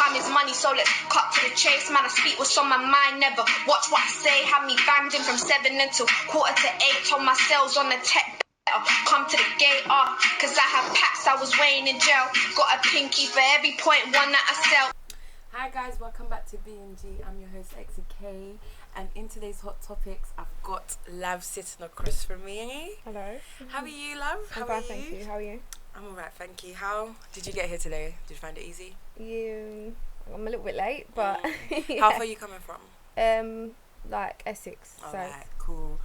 Time is money, so let's cut to the chase. Man, I speak what's on my mind, never watch what I say. Had me banged in from 7 until 7:45. Told my sales on the tech better come to the gate, cause I had packs I was weighing in jail. Got a pinky for every .1 that I sell. Hi guys, welcome back to BnG. I'm your host XK, and in today's Hot Topics, I've got Lav sitting across from me. Hello. How are you, Lav? I'm fine, thank you. How are you? I'm alright, thank you. How did you get here today? Did you find it easy? I'm a little bit late, but yeah. How far are you coming from? Like Essex. Alright, cool.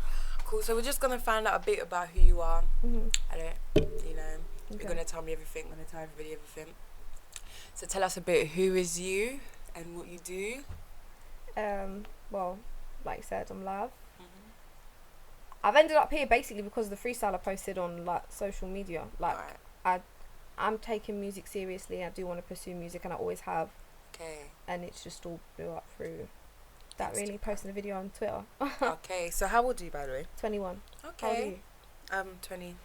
So we're just gonna find out a bit about who you are. Okay. You're gonna tell me everything. Gonna tell everybody everything. So tell us a bit. Who is you and what you do? Well, like I said, I'm Lav. I've ended up here basically because of the freestyle I posted on like social media. Like I'm taking music seriously. I do want to pursue music, and I always have. Okay. And it's just all blew up through that really posting a video on Twitter. Okay. So how old are you, by the way? 21. Okay. How old are you? 20.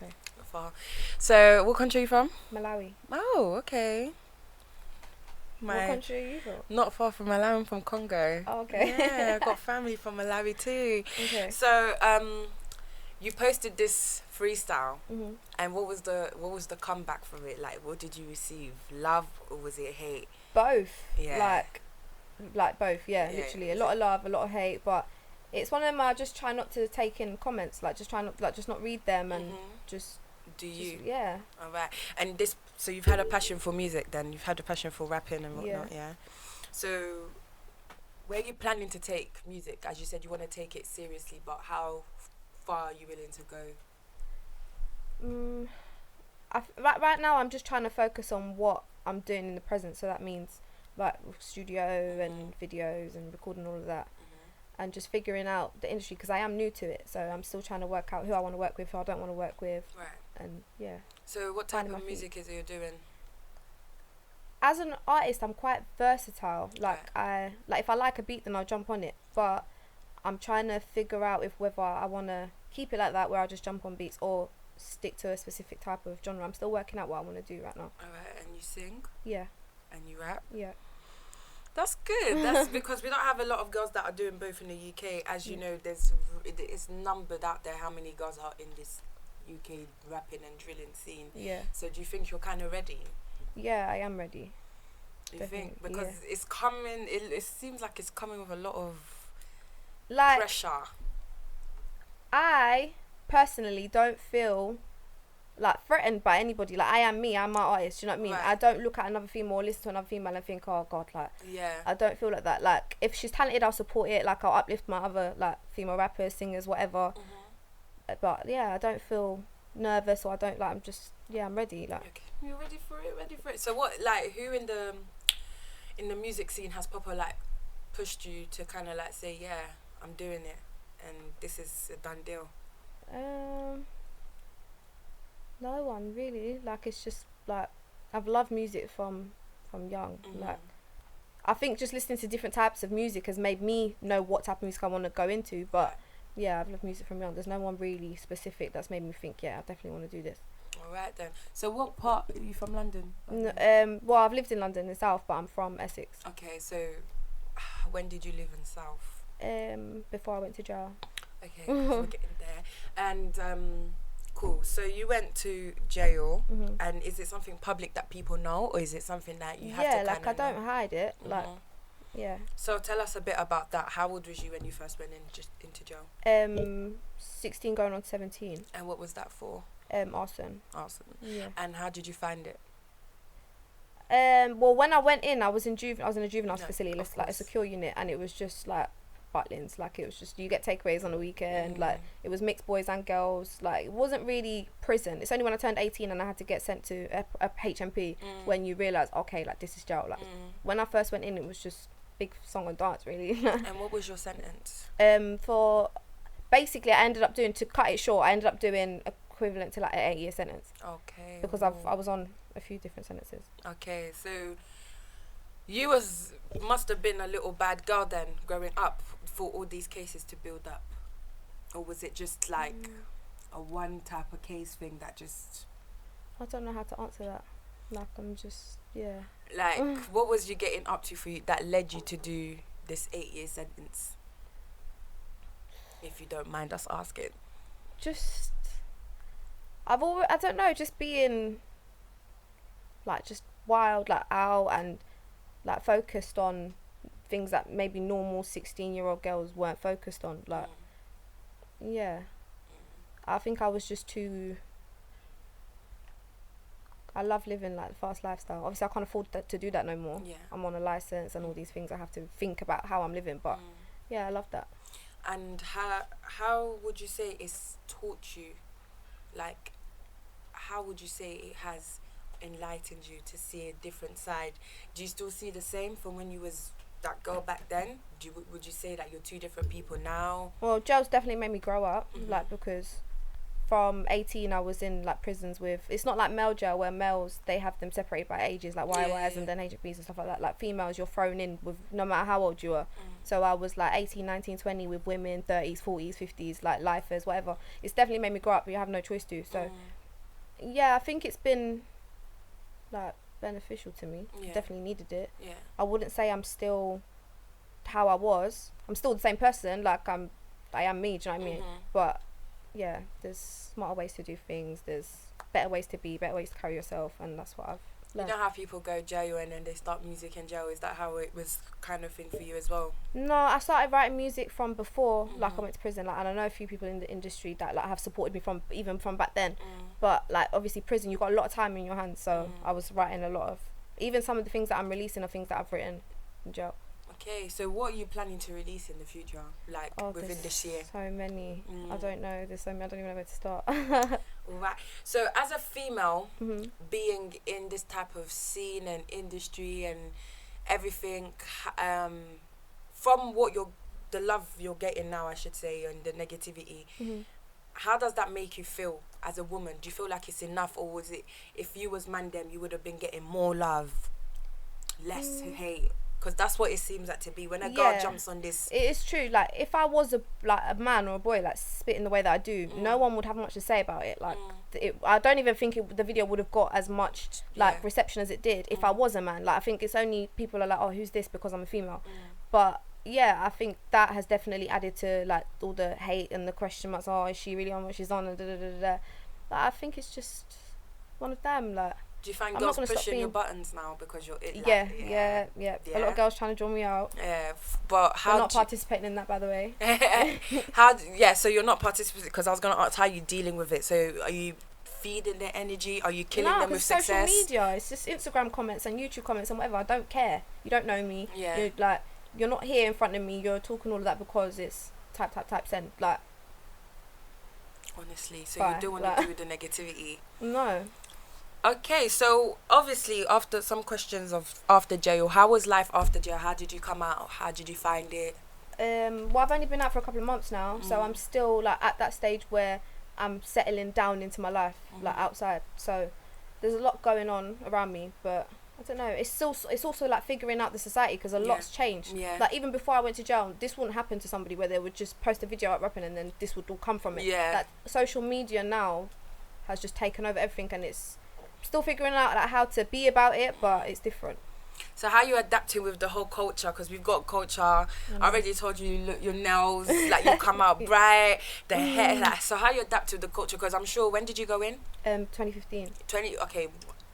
Okay. Far. So what country are you from? Malawi. Oh, okay. What country are you from? Not far from Malawi. I'm from Congo. Oh, okay. Yeah, I've got family from Malawi too. Okay. So you posted this freestyle, and what was the comeback from it? Like, what did you receive? Love or was it hate? Both. Yeah. Like both. Yeah, literally. A lot of love, a lot of hate, but it's one of them. I just try not to take in comments. Like, just not read them and just. Do you? Yeah. All right. And this, so you've had a passion for music then? You've had a passion for rapping and whatnot, yeah? So, where are you planning to take music? As you said, you want to take it seriously, but how far are you willing to go? Right now, I'm just trying to focus on what I'm doing in the present. So that means, like, studio and videos and recording all of that. And just figuring out the industry, because I am new to it. So I'm still trying to work out who I want to work with, who I don't want to work with. Right. And yeah. So what type of music is it you're doing? As an artist, I'm quite versatile. Like if I like a beat, then I'll jump on it. But I'm trying to figure out whether I want to keep it like that, where I just jump on beats, or stick to a specific type of genre. I'm still working out what I want to do right now. Alright, and you sing? Yeah. And you rap? Yeah. That's good. That's because we don't have a lot of girls that are doing both in the UK. As you know, it's numbered out there how many girls are in this UK rapping and drilling scene. Yeah. So do you think you're kind of ready? Yeah, I am ready. You think? Because it's coming, it seems like it's coming with a lot of pressure. I personally don't feel like threatened by anybody. Like, I am me, I'm my artist, do you know what I mean? Right. I don't look at another female or listen to another female and think, oh god, like, I don't feel like that. Like, if she's talented, I'll support it. Like, I'll uplift my other like female rappers, singers, whatever. But yeah, I don't feel nervous, or I don't like, I'm ready. Like, okay. You're ready for it. So what, like, who in the music scene has proper like pushed you to kind of like say, yeah, I'm doing it and this is a done deal? No one really. Like, it's just like, I've loved music from young. Like, I think just listening to different types of music has made me know what type of music I want to go into. But yeah, I've loved music from young. There's no one really specific that's made me think, yeah, I definitely want to do this. All right then. So what part are you from, London? Well, I've lived in London in the south, but I'm from Essex. Okay, so when did you live in south? Before I went to jail. Okay, 'cause we're getting there. And cool. So you went to jail, and is it something public that people know, or is it something that you have to? Yeah, like, I don't hide it. Like, yeah. So tell us a bit about that. How old was you when you first went into jail? 16 going on 17. And what was that for? Arson. Yeah. And how did you find it? Well, when I went in, I was in a juvenile facility, like a secure unit, and it was just like Butlins. Like, it was just, you get takeaways on the weekend. Like, it was mixed boys and girls. Like, it wasn't really prison. It's only when I turned 18 and I had to get sent to a HMP when you realise, okay, like, this is jail. Like, when I first went in, it was just big song and dance, really. And what was your sentence? For basically, I ended up doing, to cut it short, I ended up doing equivalent to like an 8-year sentence. Okay. Because I was on a few different sentences. Okay, so you must have been a little bad girl then, growing up, for all these cases to build up, or was it just like a one type of case thing that just? I don't know how to answer that. Like, I'm just, yeah. Like, what was you getting up to for you that led you to do this 8-year sentence? If you don't mind us asking. Just, I don't know, just being, like, just wild, like, out and, like, focused on things that maybe normal 16-year-old girls weren't focused on. Like, yeah. I think I was just too... I love living like the fast lifestyle. Obviously, I can't afford to do that no more. Yeah. I'm on a license and all these things. I have to think about how I'm living. But yeah, I love that. And how would you say it's taught you? Like, how would you say it has enlightened you to see a different side? Do you still see the same from when you was that girl back then? Would you say that you're two different people now? Well, jail's definitely made me grow up. Like, because from 18 I was in like prisons with, it's not like male jail where males, they have them separated by ages, like YYs and then HOTTOPICS and stuff like that. Like females, you're thrown in with no matter how old you are. So I was like 18, 19, 20 with women, 30s, 40s, 50s, like lifers, whatever. It's definitely made me grow up, but you have no choice to. So yeah, I think it's been like beneficial to me. Definitely needed it. I wouldn't say I'm still how I was. I'm still the same person, like I am me, do you know what I mean? But yeah, there's smarter ways to do things, there's better ways to be, better ways to carry yourself, and that's what I've learned. You know how people go jail and then they start music in jail? Is that how it was kind of thing for you as well? No, I started writing music from before like I went to prison, like, and I know a few people in the industry that like have supported me from even from back then. But like obviously prison, you've got a lot of time in your hands, so I was writing a lot of, even some of the things that I'm releasing are things that I've written in jail. Okay, so what are you planning to release in the future, like within this year? So many. I don't know. There's so many. I don't even know where to start. Right. So as a female, being in this type of scene and industry and everything, from what the love you're getting now, I should say, and the negativity, how does that make you feel as a woman? Do you feel like it's enough, or was it, if you was man them, you would have been getting more love, less hate? Because that's what it seems like to be when a girl jumps on this. It is true. Like, if I was a man or a boy, like, spitting the way that I do, no one would have much to say about it. Like, I don't even think the video would have got as much, like, reception as it did if I was a man. Like, I think it's only people are like, oh, who's this because I'm a female. But, yeah, I think that has definitely added to, like, all the hate and the question marks. Oh, is she really on what she's on? And Like, I think it's just one of them, like. Do you find girls pushing your buttons now because you're it? Like, yeah. A lot of girls trying to draw me out. Yeah, but how? I'm not participating in that, by the way. So you're not participating, because I was gonna ask how you dealing with it. So are you feeding their energy? Are you killing them with success? Social media, it's just Instagram comments and YouTube comments and whatever. I don't care. You don't know me. Yeah. You're not here in front of me. You're talking all of that because it's type send. Like. Honestly, so you don't want to do with the negativity. No. Okay, so obviously after some questions of after jail, how was life after jail? How did you come out? How did you find it? Well, I've only been out for a couple of months now, so I'm still like at that stage where I'm settling down into my life, like outside. So there's a lot going on around me, but I don't know. It's also like figuring out the society, because a lot's changed. Yeah. Like even before I went to jail, this wouldn't happen to somebody where they would just post a video up rapping and then this would all come from it. Yeah. Like social media now has just taken over everything, and it's still figuring out like how to be about it, but it's different. So how you adapting with the whole culture? Because we've got culture. I already told you, look, your nails, like you come out bright, the hair. Like, so how you adapt to the culture? Because I'm sure, when did you go in? 2015. Okay.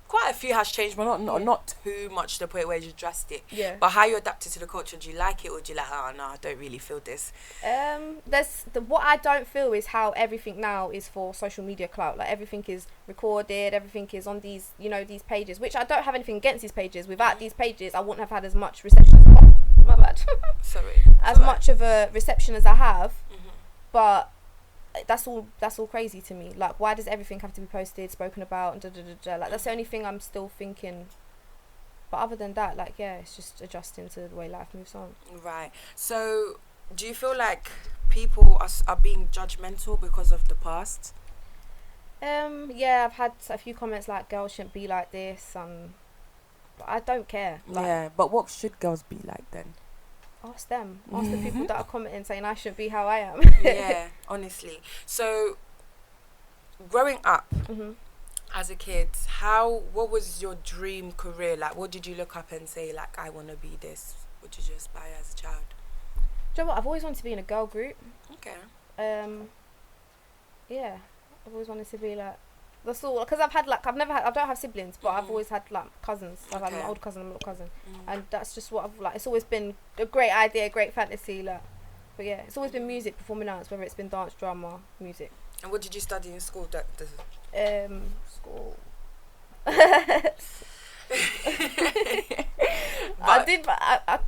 Quite a few has changed, but not too much to the point where it's drastic. Yeah. But how you adapted to the culture? Do you like it, or do you like, oh no, I don't really feel this? What I don't feel is how everything now is for social media clout. Like everything is recorded, everything is on these, these pages, which I don't have anything against these pages. Without these pages, I wouldn't have had as much reception. My bad. Sorry. Much of a reception as I have, but. That's all crazy to me. Like, why does everything have to be posted, spoken about, and Like, that's the only thing I'm still thinking. But other than that, like, yeah, it's just adjusting to the way life moves on. Right. So, do you feel like people are being judgmental because of the past? Yeah, I've had a few comments like, girls shouldn't be like this, but I don't care. Like, yeah, but what should girls be like then? Ask them. Ask the people that are commenting saying I shouldn't be how I am. Yeah, honestly. So, growing up, as a kid, what was your dream career? Like, what did you look up and say, like, I want to be this? What did you aspire as a child? Do you know what? I've always wanted to be in a girl group. Okay. Yeah, I've always wanted to be like, that's all, because I don't have siblings, but I've always had like cousins. I've had my older cousin and my little cousin, and that's just what I've like. It's always been a great idea, great fantasy, like. But yeah, it's always been music, performing arts, whether it's been dance, drama, music. And what did you study in school? School. I did, but I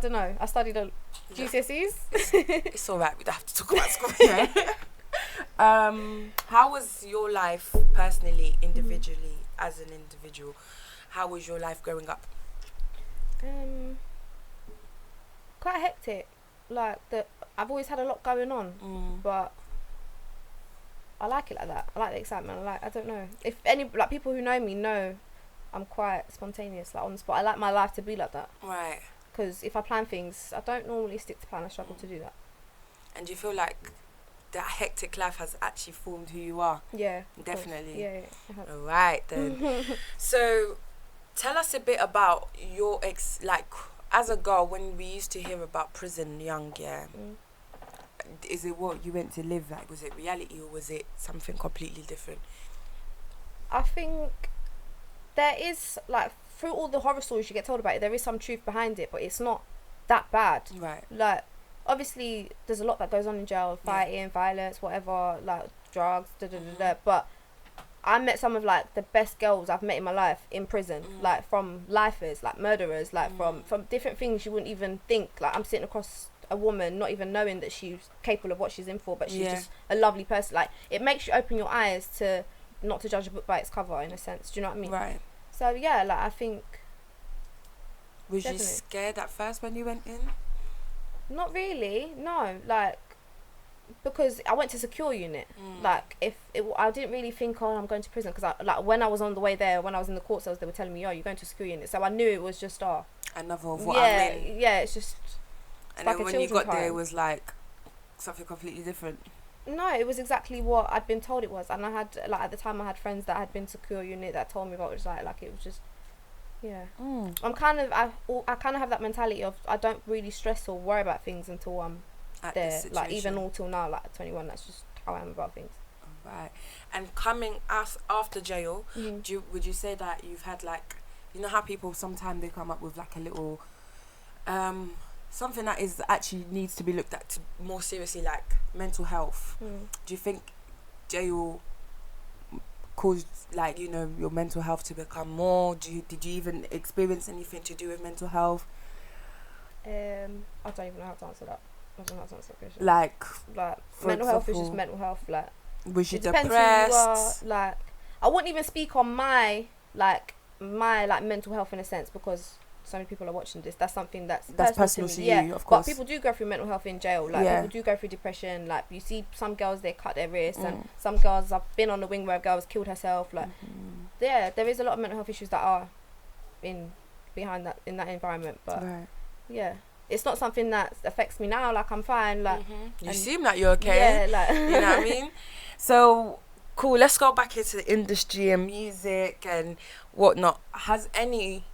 don't know. I studied at GCSEs. It's alright. We don't have to talk about school here. How was your life personally, individually, as an individual? How was your life growing up? Quite hectic. Like I've always had a lot going on, but I like it like that. I like the excitement. I don't know if any like people who know me know I'm quite spontaneous, like on the spot. I like my life to be like that. Right. Because if I plan things, I don't normally stick to plan. I struggle to do that. And do you feel like that hectic life has actually formed who you are? Yeah. Definitely. Yeah. All right then. So, tell us a bit about your like as a girl when we used to hear about prison young. Yeah. Is it what you went to live like? Was it reality or was it something completely different? I think there is, like, through all the horror stories you get told about it, there is some truth behind it, but it's not that bad. Right. Like, obviously, there's a lot that goes on in jail, fighting, violence, whatever, like, drugs, but I met some of, like, the best girls I've met in my life in prison, like, from lifers, like, murderers, like, from different things you wouldn't even think. Like, I'm sitting across a woman not even knowing that she's capable of what she's in for, but she's just a lovely person. Like, it makes you open your eyes to not to judge a book by its cover, in a sense. Do you know what I mean? Right. So yeah, like, I think. Was definitely. You scared at first when you went in? Not really, no. Like, because I went to secure unit. Like, I didn't really think, oh, I'm going to prison, because like when I was on the way there, when I was in the court cells, they were telling me, oh, you're going to secure unit. So I knew it was just another of what I'm in. Yeah, it's just. And then when you got there, it was like something completely different. No, it was exactly what I'd been told it was, and I had, like, at the time I had friends that had been secure unit that told me what it was like it was just, yeah. I kind of have that mentality of I don't really stress or worry about things until I'm at there, like, even all till now, like, 21, that's just how I am about things. Right. And coming after jail, would you say that you've had, like, you know how people sometimes they come up with like a little something that is actually needs to be looked at more seriously, like mental health. Do you think jail caused, like, you know, your mental health to become more? Did you even experience anything to do with mental health? I don't even know how to answer that. I don't know how to answer that question. Like mental health is just mental health. Like, was you depressed? Like, I wouldn't even speak on my mental health in a sense, because so many people are watching this. That's something that's personal to you, of course. But people do go through mental health in jail. Like, people do go through depression. Like, you see some girls, they cut their wrists, and some girls, I've been on the wing where a girl's killed herself. Like, there is a lot of mental health issues that are in that environment. But yeah, it's not something that affects me now. Like, I'm fine. Like, you seem like you're okay. Yeah, like you know what I mean. So cool. Let's go back into the industry and music and whatnot. Has any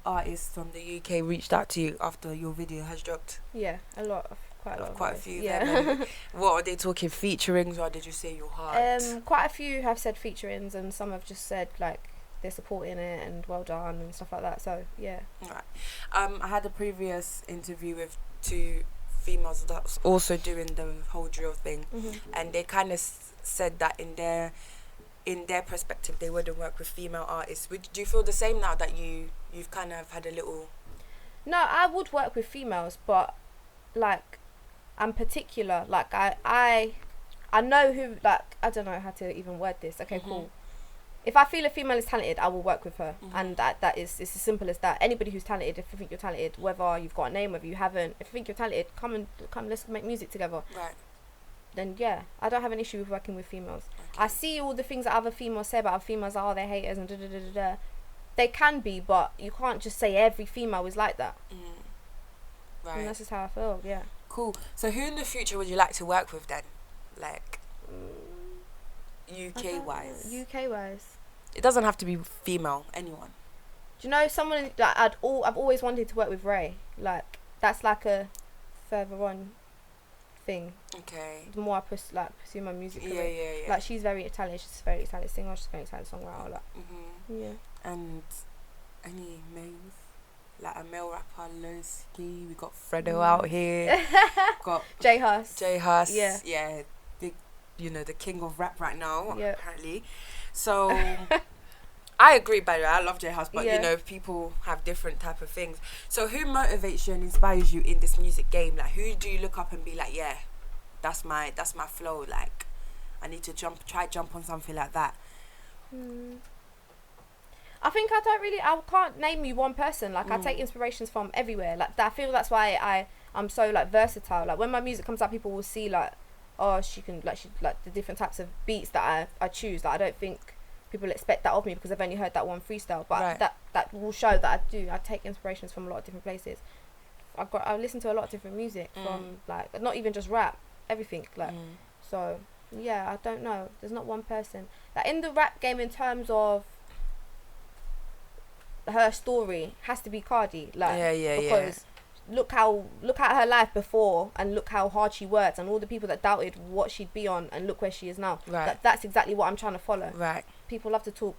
artists from the UK reached out to you after your video has dropped? Yeah, quite a few. Yeah. What are they talking, featurings, or did you say your heart? Quite a few have said featurings, and some have just said, like, they're supporting it and well done and stuff like that. So yeah. Right. I had a previous interview with two females that was also doing the whole drill thing, and they kind of said that in their perspective they wouldn't work with female artists. Do you feel the same now that you've kind of had a little? No, I would work with females, but, like, I'm particular. Like, I know who, like, I don't know how to even word this. Okay, cool. If I feel a female is talented, I will work with her, and it's as simple as that. Anybody who's talented, if you think you're talented, whether you've got a name, whether you haven't, if you think you're talented, come, let's make music together. Right. Then yeah, I don't have an issue with working with females. Okay. I see all the things that other females say about other females, oh, they're haters and da. They can be, but you can't just say every female is like that. Right. And that's just how I feel. Yeah. Cool. So who in the future would you like to work with then, like UK wise? UK wise. it doesn't have to be female, anyone. Do you know someone that I've always wanted to work with? Ray. Like, that's like a further on thing. Okay. The more I pursue my music career. Yeah. Like, she's very Italian. She's a very Italian singer. She's a very Italian songwriter. Like, yeah. And any males? Like a male rapper, Lowski. We got Fredo out here. Got J Hus. Yeah. Yeah. Big, the king of rap right now. Yeah. Apparently. So I agree, by the way. I love J Hus, but people have different type of things. So who motivates you and inspires you in this music game? Like, who do you look up and be like, yeah, that's my flow. Like, I need to jump on something like that. I think I can't name you one person. Like, I take inspirations from everywhere. Like, I feel that's why I'm so, like, versatile. Like, when my music comes out, people will see, like, oh, she the different types of beats that I choose. Like, I don't think people expect that of me because I've only heard that one freestyle. But that will show that I take inspirations from a lot of different places. I listen to a lot of different music from, like, not even just rap, everything. Like, so, yeah, I don't know. There's not one person. Like, in the rap game, in terms of her story, has to be Cardi. Like, because look at her life before, and look how hard she worked, and all the people that doubted what she'd be on, and look where she is now. Right. That's exactly what I'm trying to follow. Right. People love to talk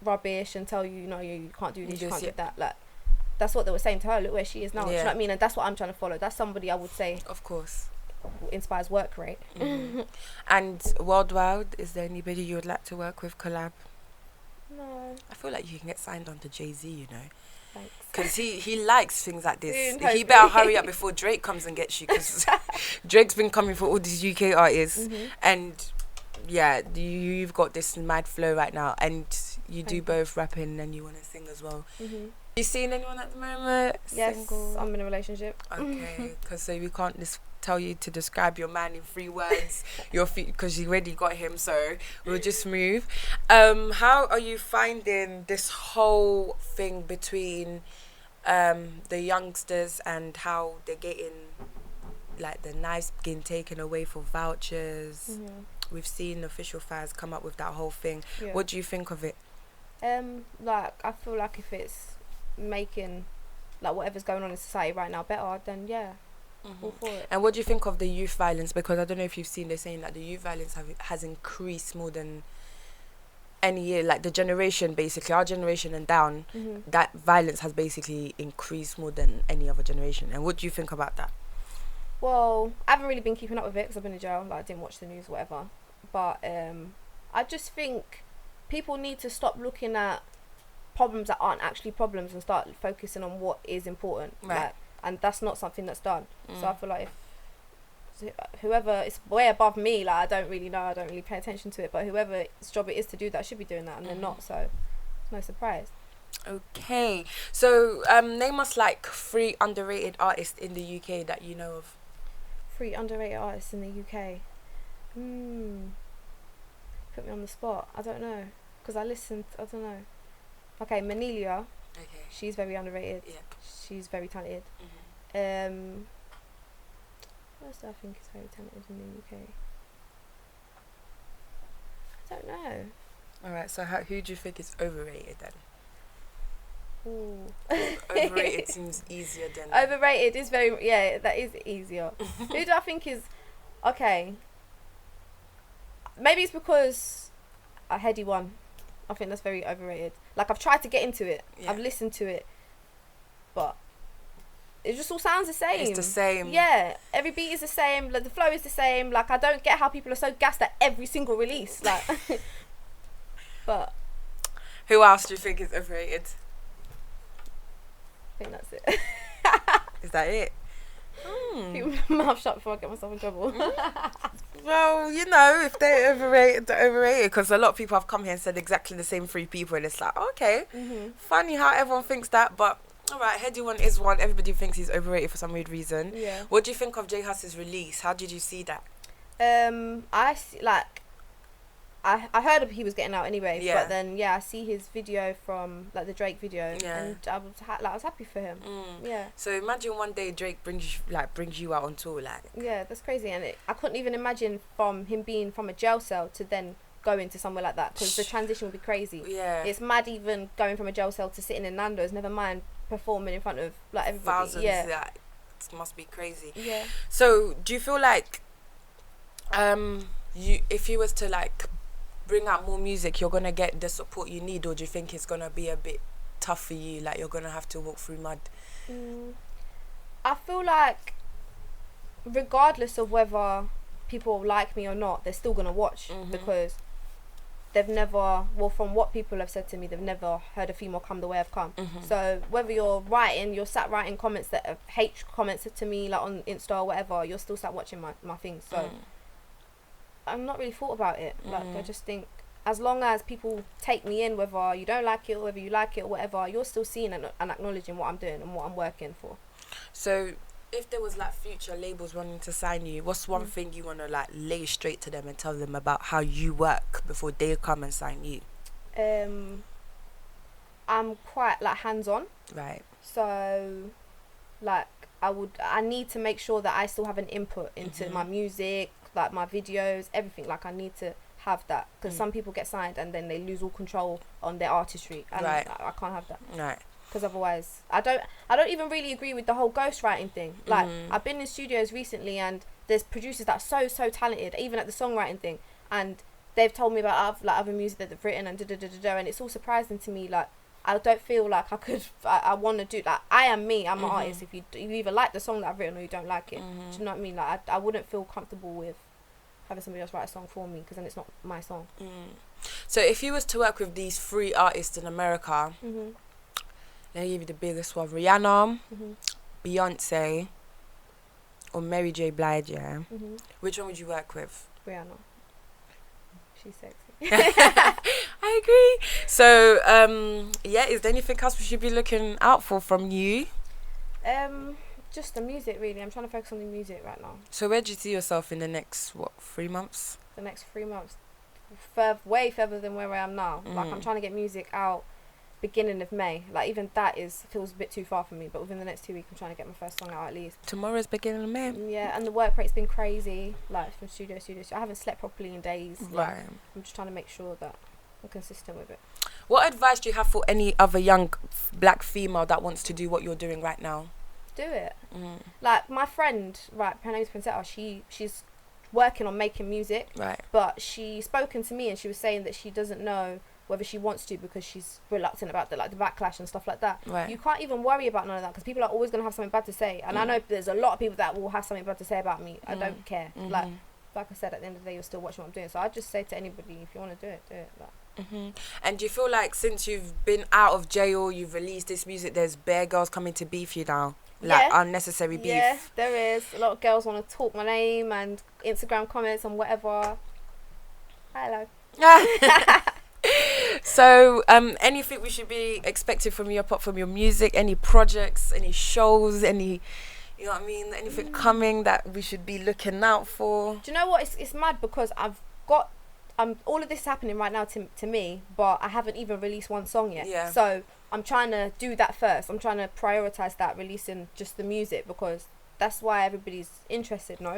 rubbish and tell you, you can't do this, you can't do that. Like, that's what they were saying to her. Look where she is now. Do you know what I mean? And that's what I'm trying to follow. That's somebody I would say, of course, inspires work rate. And worldwide, is there anybody you would like to work with, collab? No. I feel like you can get signed on to Jay-Z, Thanks. Because he likes things like this. Soon, he better hurry up before Drake comes and gets you, because Drake's been coming for all these UK artists, and you've got this mad flow right now, and you do both rapping and you want to sing as well. You seen anyone at the moment? Yes, single? I'm in a relationship. Okay, because we can't tell you to describe your man in 3 words, because you already got him, so we'll just move. How are you finding this whole thing between the youngsters and how they're getting, like, the knives being taken away for vouchers? We've seen Official Faz come up with that whole thing. What do you think of it? Like, I feel like if it's making, like, whatever's going on in society right now better, then all for it. And what do you think of the youth violence? Because I don't know if you've seen, they're saying that the youth violence has increased more than any year. Like, the generation, basically, our generation and down, that violence has basically increased more than any other generation. And what do you think about that? Well, I haven't really been keeping up with it because I've been in jail. Like, I didn't watch the news, whatever. But I just think people need to stop looking at problems that aren't actually problems and start focusing on what is important. Right. Like, and that's not something that's done. So I feel like if whoever is way above me, like, I don't really know, I don't really pay attention to it, but whoever's job it is to do that should be doing that, and they're not, so it's no surprise. Okay, so name us, like, 3 underrated artists in the UK that you know of. 3 underrated artists in the UK. Put me on the spot. I don't know, because I don't know. Okay, Manelia. Okay. She's very underrated. Yeah. She's very talented. Who else do I think is very talented in the UK? I don't know. Alright, so who do you think is overrated then? Ooh. Overrated seems easier than... Overrated is that is easier. Who do I think is... Okay. Maybe it's because a Heady One. I think that's very overrated. Like, I've tried to get into it. I've listened to it. But it just all sounds the same. It's the same. Yeah. Every beat is the same. Like, the flow is the same. Like, I don't get how people are so gassed at every single release. Like, but... Who else do you think is overrated? I think that's it. Is that it? Keep my mouth shut before I get myself in trouble. Well, if they're overrated, they're overrated. Because a lot of people have come here and said exactly the same 3 people, and it's like, okay, funny how everyone thinks that, but alright, Heady One is one. Everybody thinks he's overrated for some weird reason. Yeah. What do you think of J Hus's release? How did you see that? I heard he was getting out anyway, but then I see his video from, like, the Drake video, and I was happy for him. Yeah. So imagine one day Drake brings you out on tour, like. Yeah, that's crazy, and I couldn't even imagine from him being from a jail cell to then going to somewhere like that, because the transition would be crazy. Yeah. It's mad even going from a jail cell to sitting in Nando's, never mind performing in front of like everybody. Thousands. Yeah. That it must be crazy. Yeah. So do you feel like if you was to like bring out more music, you're gonna get the support you need, or do you think it's gonna be a bit tough for you, like you're gonna have to walk through mud? I feel like regardless of whether people like me or not, they're still gonna watch, because they've never, well, from what people have said to me, they've never heard a female come the way I've come. So whether you're sat writing comments that are hate comments to me, like on Insta or whatever, you're still sat watching my things. So I'm not really thought about it. Like, I just think as long as people take me in, whether you don't like it or whether you like it or whatever, you're still seeing and acknowledging what I'm doing and what I'm working for. So if there was like future labels wanting to sign you, what's one thing you want to like lay straight to them and tell them about how you work before they come and sign you? I'm quite like hands-on. Right. So like I need to make sure that I still have an input into my music, like my videos, everything. Like I need to have that, because some people get signed and then they lose all control on their artistry, and I can't have that. Right. Because otherwise I don't even really agree with the whole ghostwriting thing. Like I've been in studios recently and there's producers that are so talented, even at the songwriting thing, and they've told me about other music that they've written and and it's all surprising to me. Like I don't feel like I want to do like, I am me, I'm an artist. If you either like the song that I've written or you don't like it, do you know what I mean? Like I wouldn't feel comfortable with having somebody else write a song for me, because then it's not my song. So if you was to work with these 3 artists in America, let me give you the biggest one: Rihanna, Beyonce, or Mary J. Blige. Yeah. Which one would you work with? Rihanna. She's sexy. I agree. So is there anything else we should be looking out for from you? Just the music, really. I'm trying to focus on the music right now. So where do you see yourself in the next 3 months? The next 3 months, way further than where I am now. Like I'm trying to get music out beginning of May. Like even that feels a bit too far for me, but within the next 2 weeks I'm trying to get my first song out at least. Tomorrow's beginning of May. Yeah, and the work rate's been crazy, like from studio. I haven't slept properly in days. Right. Like, I'm just trying to make sure that I'm consistent with it. What advice do you have for any other young black female that wants to do what you're doing right now? Do it. Like my friend, right, her name's Princetta, she's working on making music, right, but she's spoken to me and she was saying that she doesn't know whether she wants to, because she's reluctant about the backlash and stuff like that. Right. You can't even worry about none of that, because people are always going to have something bad to say, and I know there's a lot of people that will have something bad to say about me. I don't care. Like I said, at the end of the day, you're still watching what I'm doing, so I just say to anybody, if you want to do it, do it. Like. And do you feel like since you've been out of jail, you've released this music, there's bare girls coming to beef you now? Like unnecessary beef? Yeah, there is. A lot of girls want to talk my name and Instagram comments and whatever. Hello. So anything we should be expecting from you apart from your music? Any projects, any shows, any, you know what I mean, anything coming that we should be looking out for? Do you know what, it's mad, because I've got all of this is happening right now to me, but I haven't even released one song yet. Yeah. So I'm trying to do that first. I'm trying to prioritize that, releasing just the music, because that's why everybody's interested, no?